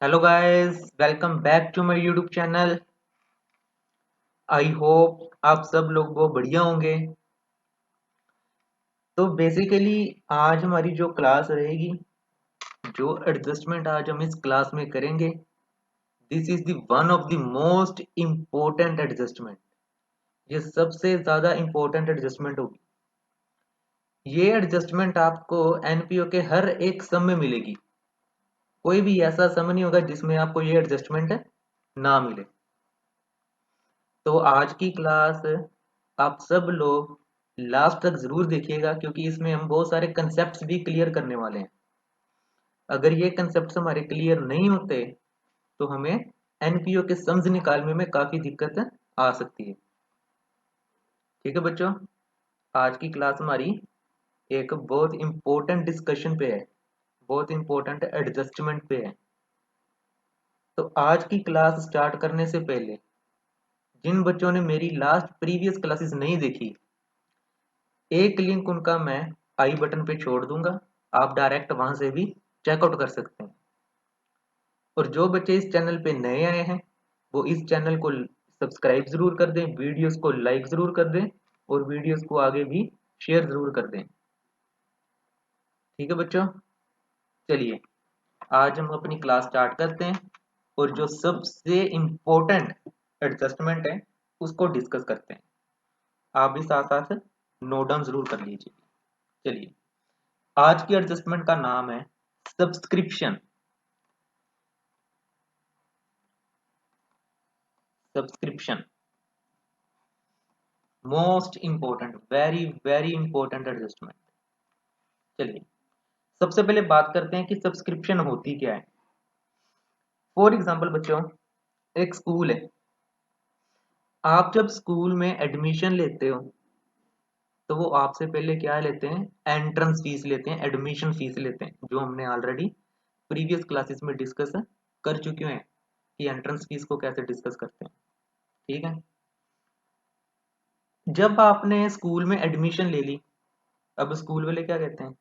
Hello guys, welcome back to my YouTube channel. I hope आप सब लोग वो बढ़िया होंगे। तो बेसिकली आज हमारी जो क्लास रहेगी, जो एडजस्टमेंट आज हम इस क्लास में करेंगे, this is the one of the most important adjustment. ये सबसे ज़्यादा इम्पोर्टेंट एडजस्टमेंट होगी। ये एडजस्टमेंट आपको एनपीओ के हर एक सम में मिलेगी। कोई भी ऐसा सम नहीं होगा जिसमें आपको ये एडजस्टमेंट ना मिले। तो आज की क्लास आप सब लोग लास्ट तक जरूर देखिएगा, क्योंकि इसमें हम बहुत सारे कंसेप्ट्स भी क्लियर करने वाले हैं। अगर ये कंसेप्ट्स हमारे क्लियर नहीं होते तो हमें एनपीओ के सम्स निकालने में काफी दिक्कत आ सकती है। ठीक है बच्चों, आज की क्लास हमारी एक बहुत इंपॉर्टेंट डिस्कशन पे है, बहुत इंपॉर्टेंट एडजस्टमेंट पे है। तो आज की क्लास स्टार्ट करने से पहले जिन बच्चों ने मेरी लास्ट प्रीवियस क्लासेस नहीं देखी, एक लिंक उनका मैं आई बटन पे छोड़ दूंगा। आप डायरेक्ट वहां से भी चेकआउट कर सकते हैं। और जो बच्चे इस चैनल पे नए आए हैं वो इस चैनल को सब्सक्राइब जरूर कर दें, वीडियोस को लाइक जरूर कर दें और वीडियोस को आगे भी शेयर जरूर कर दें। ठीक है बच्चों, चलिए आज हम अपनी क्लास स्टार्ट करते हैं और जो सबसे इम्पोर्टेंट एडजस्टमेंट है उसको डिस्कस करते हैं। आप भी साथ साथ नोट डाउन जरूर कर लीजिए। चलिए, आज की एडजस्टमेंट का नाम है subscription. Subscription most important, very very important adjustment. चलिए सबसे पहले बात करते हैं कि सब्सक्रिप्शन होती क्या है। फॉर एग्जांपल बच्चों, एक स्कूल है। आप जब स्कूल में एडमिशन लेते हो तो वो आपसे पहले क्या लेते हैं, एंट्रेंस फीस लेते हैं, एडमिशन फीस लेते हैं, जो हमने ऑलरेडी प्रीवियस क्लासेस में डिस्कस कर चुके हैं कि एंट्रेंस फीस को कैसे डिस्कस करते हैं। ठीक है, जब आपने स्कूल में एडमिशन ले ली, अब स्कूल वाले क्या कहते हैं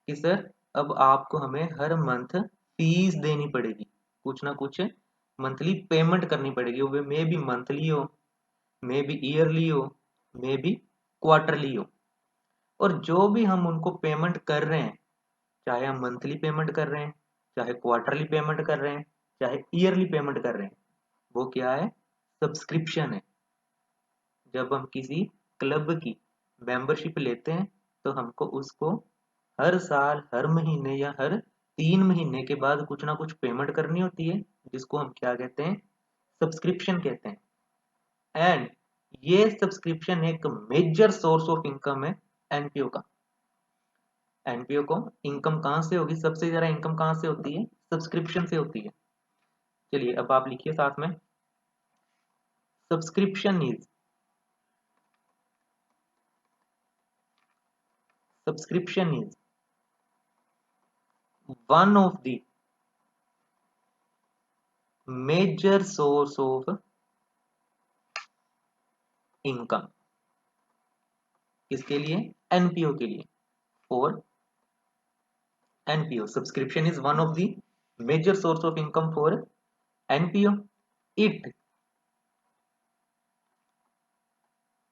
कि सर अब आपको हमें हर मंथ फीस देनी पड़ेगी, कुछ ना कुछ मंथली पेमेंट करनी पड़ेगी। वो मे बी मंथली हो, मे बी ईयरली हो, मे बी क्वार्टरली हो। और जो भी हम उनको पेमेंट कर रहे हैं, चाहे हम मंथली पेमेंट कर रहे हैं, चाहे क्वार्टरली पेमेंट कर रहे हैं, चाहे ईयरली पेमेंट कर रहे हैं, वो क्या है, सब्सक्रिप्शन है। जब हम किसी क्लब की मेंबरशिप लेते हैं तो हमको उसको हर साल, हर महीने या हर 3 महीने के बाद कुछ ना कुछ पेमेंट करनी होती है, जिसको हम क्या कहते हैं, सब्सक्रिप्शन कहते हैं। एंड ये सब्सक्रिप्शन एक मेजर सोर्स ऑफ इनकम है एनपीओ का। एनपीओ को इनकम कहाँ से होगी, सबसे ज्यादा इनकम कहाँ से होती है, सब्सक्रिप्शन से होती है। चलिए अब आप लिखिए साथ में, subscription is, subscription is one of the major source of income. किसके लिए, एनपीओ के लिए। For NPO subscription is one of the major source of income for NPO. It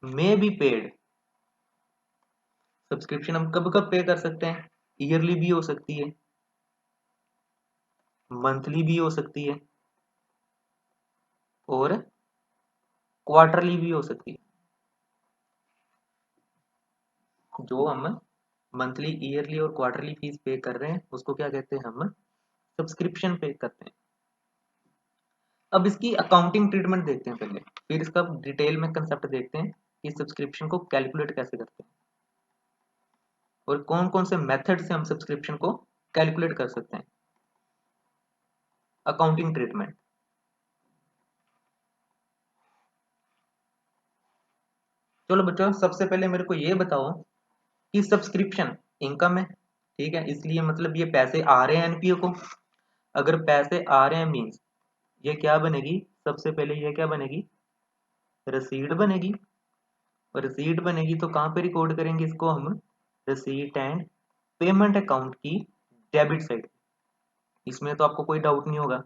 may be paid, subscription हम कब कब पे कर सकते हैं, ईयरली भी हो सकती है, मंथली भी हो सकती है और क्वार्टरली भी हो सकती है। जो हम मंथली, ईयरली और क्वार्टरली फीस पे कर रहे हैं उसको क्या कहते हैं, हम सब्सक्रिप्शन पे करते हैं। अब इसकी अकाउंटिंग ट्रीटमेंट देखते हैं पहले, फिर इसका डिटेल में कंसेप्ट देखते हैं कि सब्सक्रिप्शन को कैलकुलेट कैसे करते हैं और कौन कौन से मेथड से हम सब्सक्रिप्शन को कैलकुलेट कर सकते हैं। अकाउंटिंग ट्रीटमेंट, चलो बच्चों सबसे पहले मेरे को ये बताओ कि सब्सक्रिप्शन इनकम है, ठीक है, इसलिए मतलब ये पैसे आ रहे हैं एनपीओ को। अगर पैसे आ रहे हैं मीन्स ये क्या बनेगी, सबसे पहले ये क्या बनेगी, रसीद बनेगी। और रसीद बनेगी तो कहाँ पे रिकॉर्ड करेंगे इसको हम, रसीट एंड पेमेंट अकाउंट की डेबिट साइड। इसमें तो आपको कोई डाउट नहीं होगा।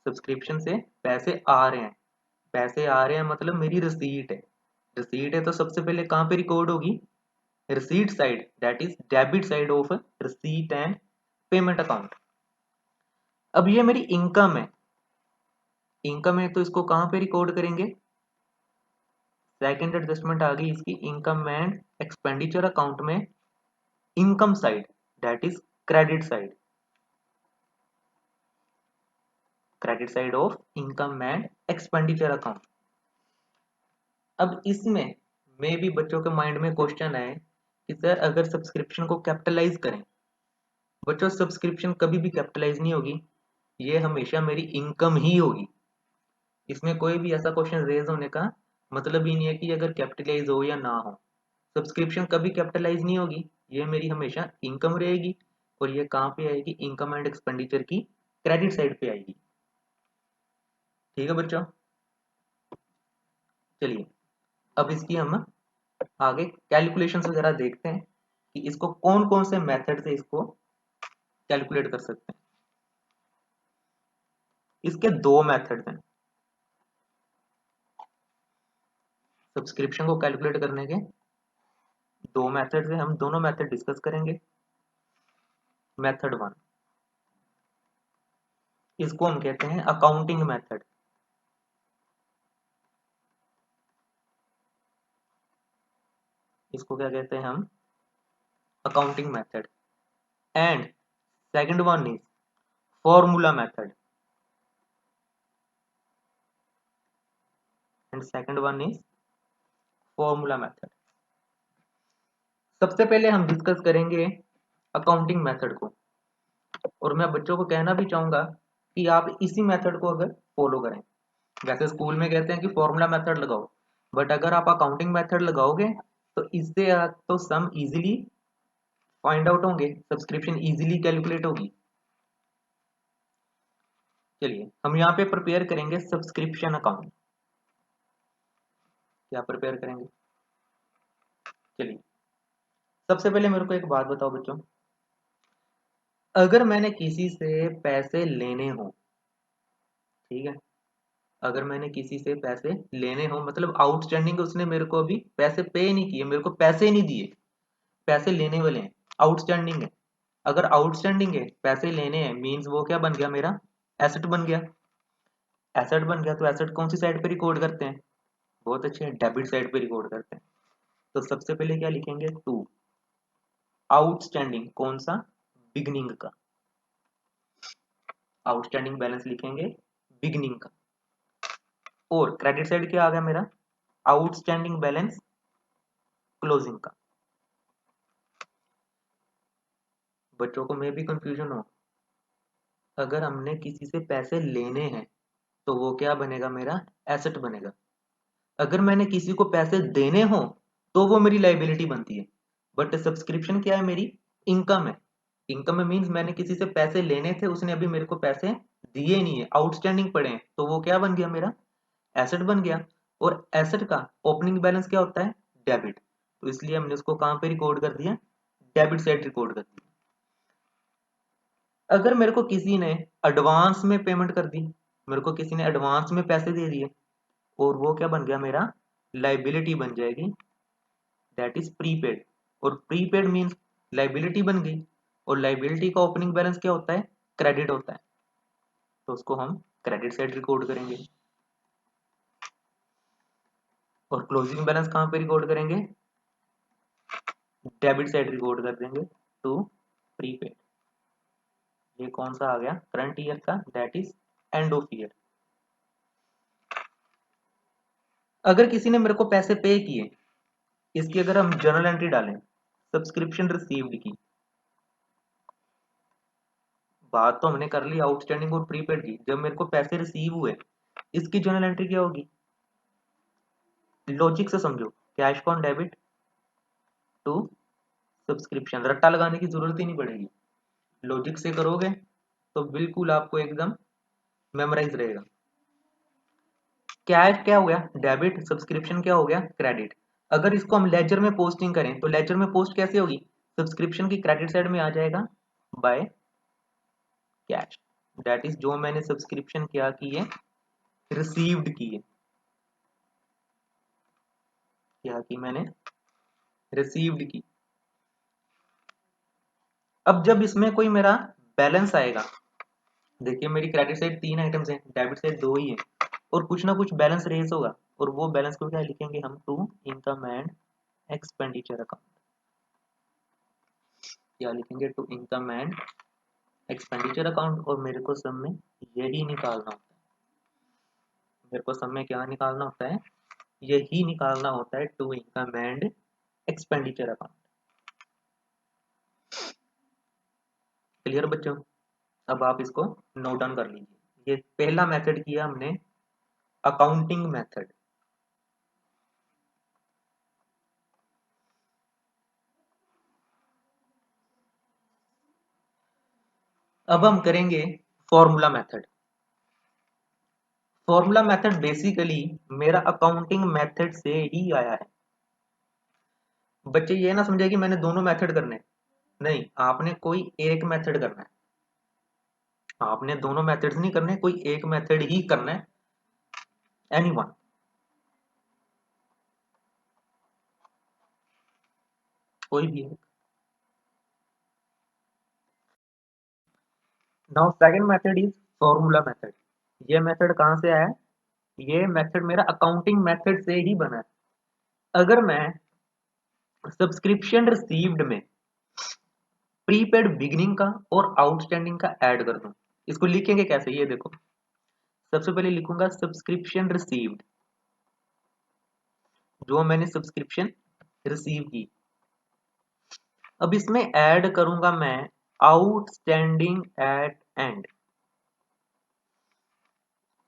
सब्सक्रिप्शन से पैसे आ रहे हैं, पैसे आ रहे हैं मतलब मेरी रसीट है। रसीट है तो सबसे पहले कहाँ पे रिकॉर्ड होगी? Receipt side, that is debit side of receipt and payment account. अब ये मेरी इनकम है, इनकम है तो इसको कहाँ पे रिकॉर्ड करेंगे? सेकंड एडजस्टमेंट आ गई इसकी इनकम एंड एक्सपेंडिचर अकाउंट में, income side that is credit side, credit side of income and expenditure account. अब इसमें मे भी बच्चों के माइंड में क्वेश्चन है कि सर अगर सब्सक्रिप्शन को कैपिटलाइज करें। बच्चों सब्सक्रिप्शन कभी भी कैपिटलाइज नहीं होगी, ये हमेशा मेरी इनकम ही होगी। इसमें कोई भी ऐसा क्वेश्चन रेज होने का मतलब ही नहीं है कि अगर कैपिटलाइज हो या ना हो। सब्सक्रिप्शन कभी कैपिटलाइज नहीं होगी, ये मेरी हमेशा इनकम रहेगी। और ये कहाँ पे आएगी? इनकम एंड एक्सपेंडिचर की क्रेडिट साइड पे आएगी। ठीक है बच्चों, चलिए अब इसकी हम आगे कैलकुलेशन वगैरह देखते हैं कि इसको कौन कौन से मेथड से इसको कैलकुलेट कर सकते हैं। इसके दो मेथड हैं सब्सक्रिप्शन को कैलकुलेट करने के, दो मेथड है, हम दोनों मेथड डिस्कस करेंगे। मेथड वन, इसको हम कहते हैं अकाउंटिंग मेथड। इसको क्या कहते हैं हम? Accounting method. And second one is formula method. And second one is formula method. सबसे पहले हम डिस्कस करेंगे अकाउंटिंग मेथड को, और मैं बच्चों को कहना भी चाहूंगा कि आप इसी मेथड को अगर फॉलो करें। वैसे स्कूल में कहते हैं कि फॉर्मूला मेथड लगाओ, बट अगर आप अकाउंटिंग मेथड लगाओगे तो इससे तो सम इजीली फाइंड आउट होंगे, सब्सक्रिप्शन इजीली कैलकुलेट होगी। चलिए हम यहाँ पे प्रिपेयर करेंगे सब्सक्रिप्शन अकाउंट। क्या प्रिपेयर करेंगे? चलिए सबसे पहले मेरे को एक बात बताओ बच्चों, अगर मैंने किसी से पैसे लेने हो, ठीक है, अगर मैंने किसी से पैसे लेने हो मतलब आउटस्टैंडिंग, उसने मेरे को अभी पैसे पे नहीं किए, मेरे को पैसे नहीं दिए, पैसे लेने वाले हैं, आउटस्टैंडिंग है। अगर आउटस्टैंडिंग है, पैसे लेने हैं, मींस वो क्या बन गया? मेरा एसेट बन गया। एसेट बन गया तो एसेट कौन सी साइड पे रिकॉर्ड करते हैं? बहुत अच्छे, डेबिट साइड पे रिकॉर्ड करते हैं। तो सबसे पहले क्या लिखेंगे? टू आउटस्टैंडिंग, कौन सा? बिगनिंग का। आउटस्टैंडिंग बैलेंस लिखेंगे बिगनिंग का। और क्रेडिट साइड क्या आ गया मेरा? आउटस्टैंडिंग बैलेंस क्लोजिंग का। बच्चों को में भी कंफ्यूजन हो, अगर हमने किसी से पैसे लेने हैं तो वो क्या बनेगा? मेरा एसेट बनेगा। अगर मैंने किसी को पैसे देने हो तो वो मेरी लाइबिलिटी बनती है। बट सब्सक्रिप्शन क्या है? मेरी इनकम है। इनकम में मीन्स मैंने किसी से पैसे लेने थे, उसने अभी मेरे को पैसे दिए नहीं है, आउटस्टैंडिंग पड़े हैं, तो वो क्या बन गया? मेरा एसेट बन गया। और एसेट का ओपनिंग बैलेंस क्या होता है? डेबिट। तो इसलिए हमने उसको कहां पे रिकॉर्ड कर दिया? डेबिट साइड रिकॉर्ड कर दिया। अगर मेरे को किसी ने एडवांस में पेमेंट कर दी, मेरे को किसी ने एडवांस में पैसे दे दिए, और वो क्या बन गया? मेरा लाइबिलिटी बन जाएगी, दैट इज प्रीपेड। और प्रीपेड मीन्स लाइबिलिटी बन गई, और लाइबिलिटी का ओपनिंग बैलेंस क्या होता है? क्रेडिट होता है, तो उसको हम क्रेडिट साइड रिकॉर्ड करेंगे। और क्लोजिंग बैलेंस कहाँ पे रिकॉर्ड करेंगे? डेबिट साइड रिकॉर्ड कर देंगे टू प्रीपेड। ये कौन सा आ गया? करंट ईयर का, that is end of year. अगर किसी ने मेरे को पैसे पे किए, इसकी अगर हम जर्नल एंट्री डालें सब्सक्रिप्शन रिसीव्ड की, बात तो हमने कर ली आउटस्टैंडिंग और प्रीपेड की, जब मेरे को पैसे रिसीव हुए इसकी जर्नल एंट्री क्या होगी? लॉजिक से समझो, cash on debit to subscription, रट्टा लगाने की जरूरत ही नहीं पड़ेगी, लॉजिक से करोगे तो बिल्कुल आपको एकदम मेमोराइज रहेगा। कैश क्या हो गया? डेबिट, सब्सक्रिप्शन क्या हो गया? क्रेडिट। अगर इसको हम लेजर में पोस्टिंग करें तो लेजर में पोस्ट कैसे होगी? सब्सक्रिप्शन की क्रेडिट साइड में आ जाएगा बाय कैश, दैट इज जो मैंने सब्सक्रिप्शन क्या की है, रिसीव्ड की है, क्या की मैंने, रिसीव्ड की। अब जब इसमें कोई मेरा बैलेंस आएगा, देखिए मेरी क्रेडिट साइड 3 आइटम्स हैं, डेबिट साइड 2 ही है, और कुछ ना कुछ बैलेंस रेज होगा, और वो बैलेंस को क्या लिखेंगे हम, to income and expenditure account. क्या लिखेंगे, to income and expenditure account. और मेरे को सब में यही निकालना होता है, मेरे को सब में क्या निकालना होता है, यही निकालना होता है, to income and expenditure account. Clear बच्चों? अब आप इसको नोट डाउन कर लीजिए। ये पहला मेथड किया हमने, अकाउंटिंग मेथड। अब हम करेंगे formula method. Formula method basically मेरा अकाउंटिंग मेथड से ही आया है। बच्चे ये ना समझे कि मैंने दोनों मेथड करने, नहीं, आपने कोई एक मेथड करना है, आपने दोनों मेथड्स नहीं करने, कोई एक मेथड ही करना है, एनी वन। कोई भी है। Now second method is formula method. ये मेथड कहाँ से आया है, ये मेथड मेरा अकाउंटिंग मेथड से ही बना है। अगर मैं सब्सक्रिप्शन रिसीव्ड में प्रीपेड बिगनिंग का और आउटस्टैंडिंग का ऐड कर दूं, इसको लिखेंगे कैसे, ये देखो। सबसे पहले लिखूंगा सब्सक्रिप्शन रिसीव्ड, जो मैंने सब्सक्रिप्शन रिसीव की। अब इसमें ऐड करूंगा मैं आउटस्टैंडिंग एट एंड,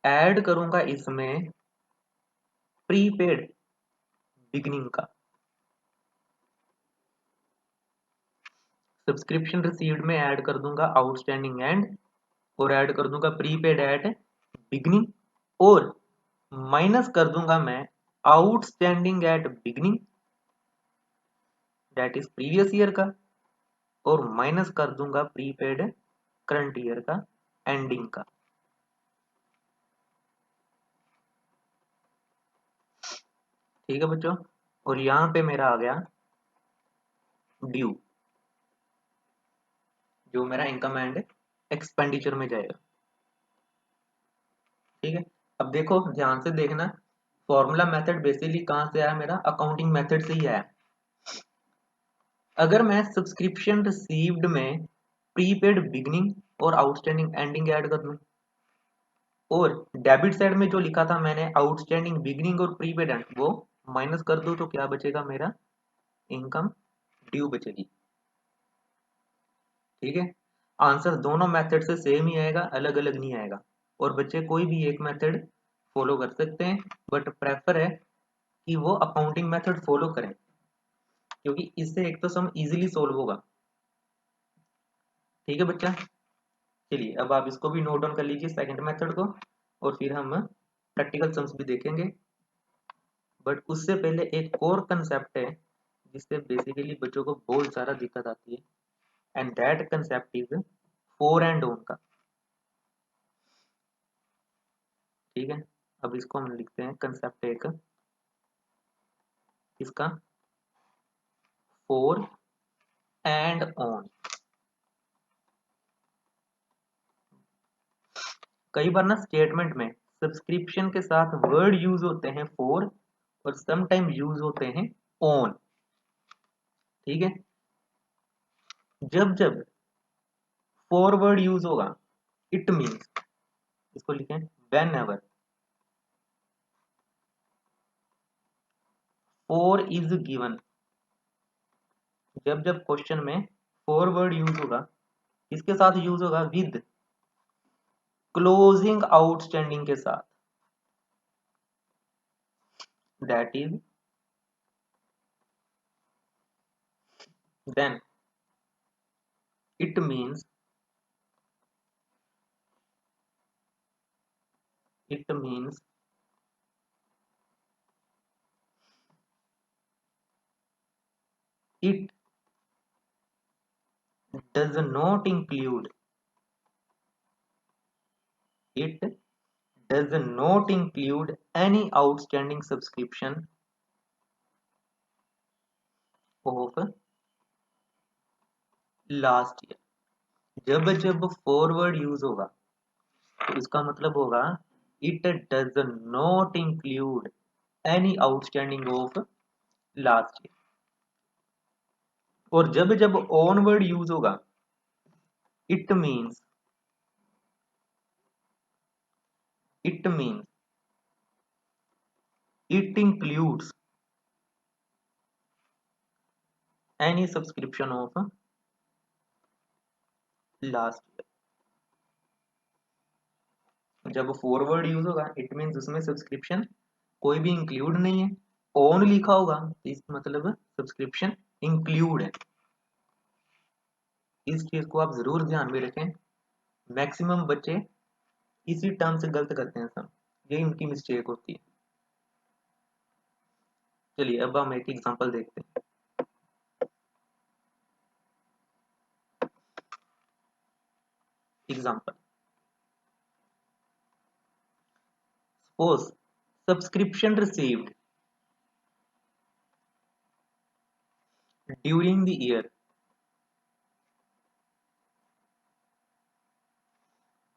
ऐड करूंगा इसमें प्रीपेड बिगनिंग का। सब्सक्रिप्शन रिसीव्ड में ऐड कर दूंगा आउटस्टैंडिंग एंड, और ऐड कर दूंगा प्रीपेड एट बिगनिंग, और माइनस कर दूंगा मैं outstanding at beginning, that is previous year का, और माइनस कर दूंगा प्रीपेड करंट ईयर का एंडिंग का। ठीक है बच्चों? और यहां पे मेरा आ गया ड्यू, जो मेरा इनकम एंड एक्सपेंडिचर में जाएगा। ठीक है, अब देखो ध्यान से देखना, फॉर्मूला मेथड बेसिकली कहां से आया, मेरा अकाउंटिंग मेथड से ही आया। अगर मैं सब्सक्रिप्शन रिसीव्ड में प्रीपेड बिगनिंग और आउटस्टैंडिंग एंडिंग ऐड कर दूं, और डेबिट साइड में जो लिखा था मैंने आउटस्टैंडिंग बिगनिंग और प्रीपेड एंड, वो माइनस कर दूं, तो क्या बचेगा, मेरा इनकम ड्यू बचेगी। ठीक है, आंसर दोनों मेथड से सेम ही आएगा, अलग अलग नहीं आएगा। और बच्चे कोई भी एक मेथड फॉलो कर सकते हैं, बट प्रेफर है कि वो अकाउंटिंग मेथड फॉलो करें, क्योंकि इससे एक तो सम इजीली सोल्व होगा। ठीक है बच्चा? चलिए अब आप इसको भी नोट डाउन कर लीजिए सेकंड मेथड को, और फिर हम प्रैक्टिकल सम्स भी देखेंगे। बट उससे पहले एक और कंसेप्ट है जिससे बेसिकली बच्चों को बहुत सारा दिक्कत आती है, and that concept is four and own का। ठीक है, अब इसको हम लिखते हैं कंसेप्ट एक इसका, फोर एंड ऑन। कई बार ना स्टेटमेंट में सब्सक्रिप्शन के साथ वर्ड यूज होते हैं फोर, और सम टाइम यूज होते हैं ऑन। ठीक है, जब जब फोर वर्ड यूज होगा, इट मीन्स, इसको लिखें when ever four is given, जब जब क्वेश्चन में फोर वर्ड यूज होगा, इसके साथ यूज होगा विद क्लोजिंग आउटस्टैंडिंग के साथ, that is then it means, it means it does not include It does not include any outstanding subscription of last year. जब जब फॉरवर्ड यूज होगा तो इसका मतलब होगा it does not include any outstanding of last year. और जब जब ऑनवर्ड यूज होगा it means it means it includes any subscription of last year. जब फॉरवर्ड यूज होगा इट मीन्स उसमें सब्सक्रिप्शन कोई भी इंक्लूड नहीं है। ऑन लिखा होगा तो इस मतलब सब्सक्रिप्शन इंक्लूड है। इस चीज को आप जरूर ध्यान में रखें। मैक्सिमम बच्चे इसी टर्म से गलत करते हैं सब, यही उनकी मिस्टेक होती है। चलिए अब हम एक एग्जांपल देखते हैं। Example, suppose subscription received during the year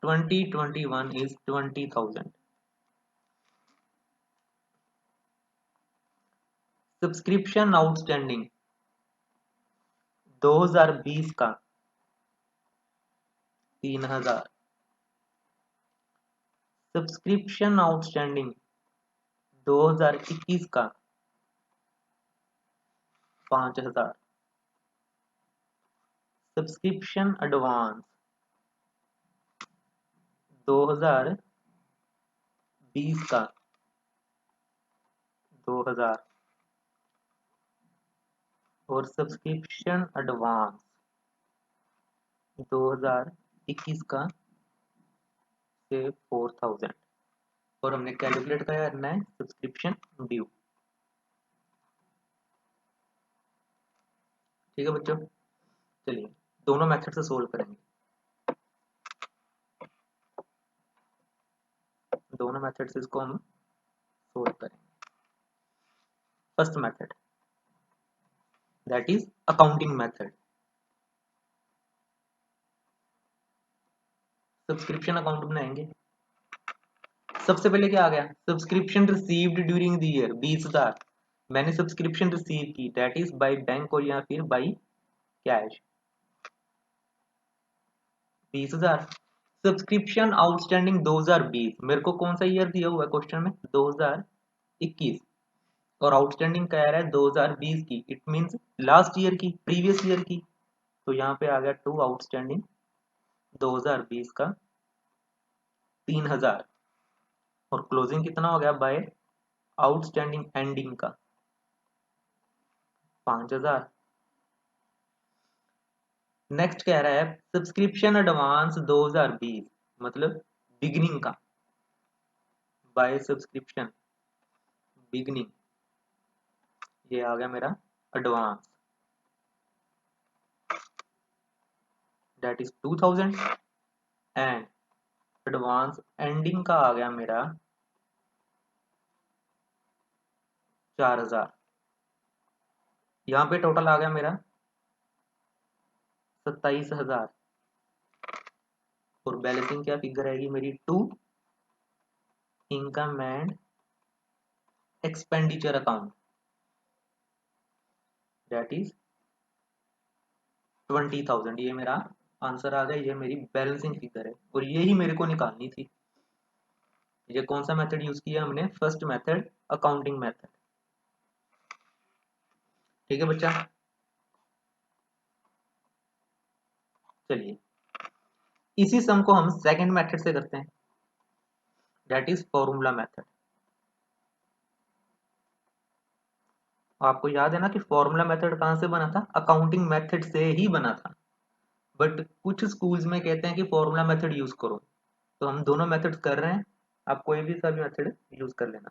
2021 is 20,000। Subscription outstanding 2020 का 3,000। सब्सक्रिप्शन आउटस्टैंडिंग 2021 का 5,000। सब्सक्रिप्शन एडवांस 2020 का 2,000। और सब्सक्रिप्शन एडवांस 2021 का से 4,000। और हमने कैलकुलेट क्या करना है, सब्सक्रिप्शन ड्यू। ठीक है बच्चों, चलिए दोनों मेथड से सोल्व करेंगे। दोनों मेथड से इसको हम सोल्व करेंगे। First method that is accounting method. Subscription account बनाएंगे। सबसे पहले क्या आ गया, subscription received during the year 20,000। मैंने सब्सक्रिप्शन रिसीव की दैट इज बाय बैंक और या फिर बाय कैश 20,000। सब्सक्रिप्शन आउटस्टैंडिंग 2020, मेरे को कौन सा ईयर दिया हुआ है क्वेश्चन में, 2021। और आउटस्टैंडिंग कह रहा है 2020 की, इट मींस लास्ट ईयर की, प्रीवियस ईयर की। तो यहाँ पे आ गया टू आउटस्टैंडिंग 2020 का 3,000। और क्लोजिंग कितना हो गया बाय आउटस्टैंडिंग एंडिंग का 5,000। नेक्स्ट कह रहा है सब्सक्रिप्शन एडवांस 2020 मतलब बिगिनिंग का, बाय सब्सक्रिप्शन बिगिनिंग, ये आ गया मेरा advance that is 2,000। And advance ending का आ गया मेरा 4,000। यहाँ पे टोटल आ गया मेरा 27,000। और बैलेंसिंग क्या फिगर आएगी मेरी, to income and expenditure account that is 20,000। ये मेरा आंसर आ गया, ये मेरी बैलेंसिंग फिगर है और यही मेरे को निकालनी थी। ये कौन सा मेथड यूज किया हमने, फर्स्ट मेथड अकाउंटिंग मेथड। ठीक है बच्चा, चलिए इसी सम को हम सेकंड मेथड से करते हैं दैट इज फॉर्मूला मेथड। आपको याद है ना कि फॉर्मूला मेथड कहाँ से बना था, अकाउंटिंग मेथड से ही बना था। बट कुछ स्कूल्स में कहते हैं कि फॉर्मूला मेथड यूज करो, तो हम दोनों मेथड कर रहे हैं। आप कोई भी सा भी मेथड यूज कर लेना।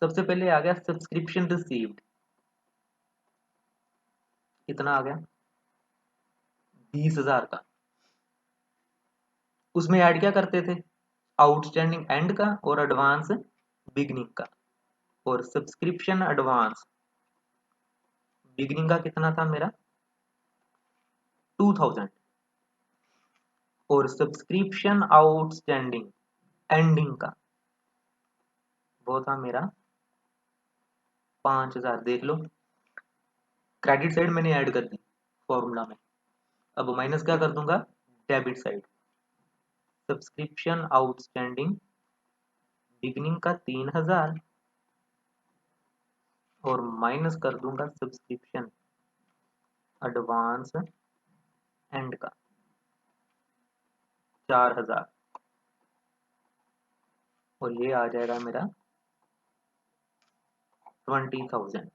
सबसे पहले आ गया सब्सक्रिप्शन रिसीव्ड, कितना आ गया 20,000 का। उसमें ऐड क्या करते थे, आउटस्टैंडिंग एंड का और एडवांस बिगनिंग का। और सब्सक्रिप्शन एडवांस बिगनिंग का कितना था मेरा 2000, और सब्सक्रिप्शन आउटस्टैंडिंग एंडिंग का वो था मेरा 5000। देख लो, क्रेडिट साइड मैंने ऐड कर दी फॉर्मूला में, अब माइनस क्या कर दूंगा, debit side. Subscription outstanding beginning का 3000 और माइनस कर दूंगा सब्सक्रिप्शन एडवांस एंड का 4000, और ये आ जाएगा मेरा 20,000।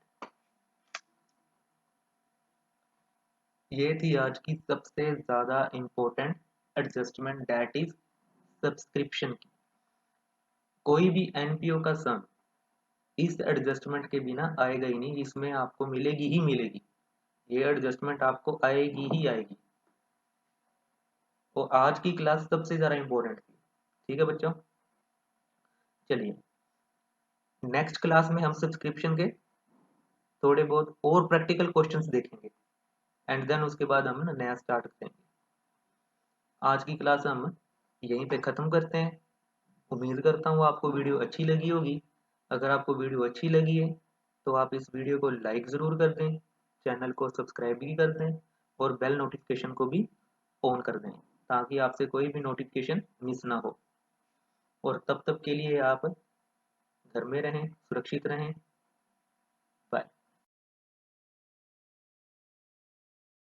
ये थी आज की सबसे ज़्यादा important adjustment, that is subscription की। कोई भी एनपीओ का सम इस एडजस्टमेंट के बिना आएगा ही नहीं, इसमें आपको मिलेगी ही मिलेगी, ये एडजस्टमेंट आपको आएगी ही आएगी। तो आज की क्लास सबसे ज़्यादा इम्पोर्टेंट थी। ठीक है बच्चों, चलिए नेक्स्ट क्लास में हम सब्सक्रिप्शन के थोड़े बहुत और प्रैक्टिकल क्वेश्चंस देखेंगे, एंड देन उसके बाद हम नया स्टार्ट करेंगे। आज की क्लास हम यहीं पे ख़त्म करते हैं। उम्मीद करता हूँ आपको वीडियो अच्छी लगी होगी। अगर आपको वीडियो अच्छी लगी है तो आप इस वीडियो को लाइक ज़रूर कर दें, चैनल को सब्सक्राइब भी कर दें और बेल नोटिफिकेशन को भी ऑन कर दें, ताकि आपसे कोई भी नोटिफिकेशन मिस ना हो। और तब तक के लिए आप घर में रहें, सुरक्षित रहें।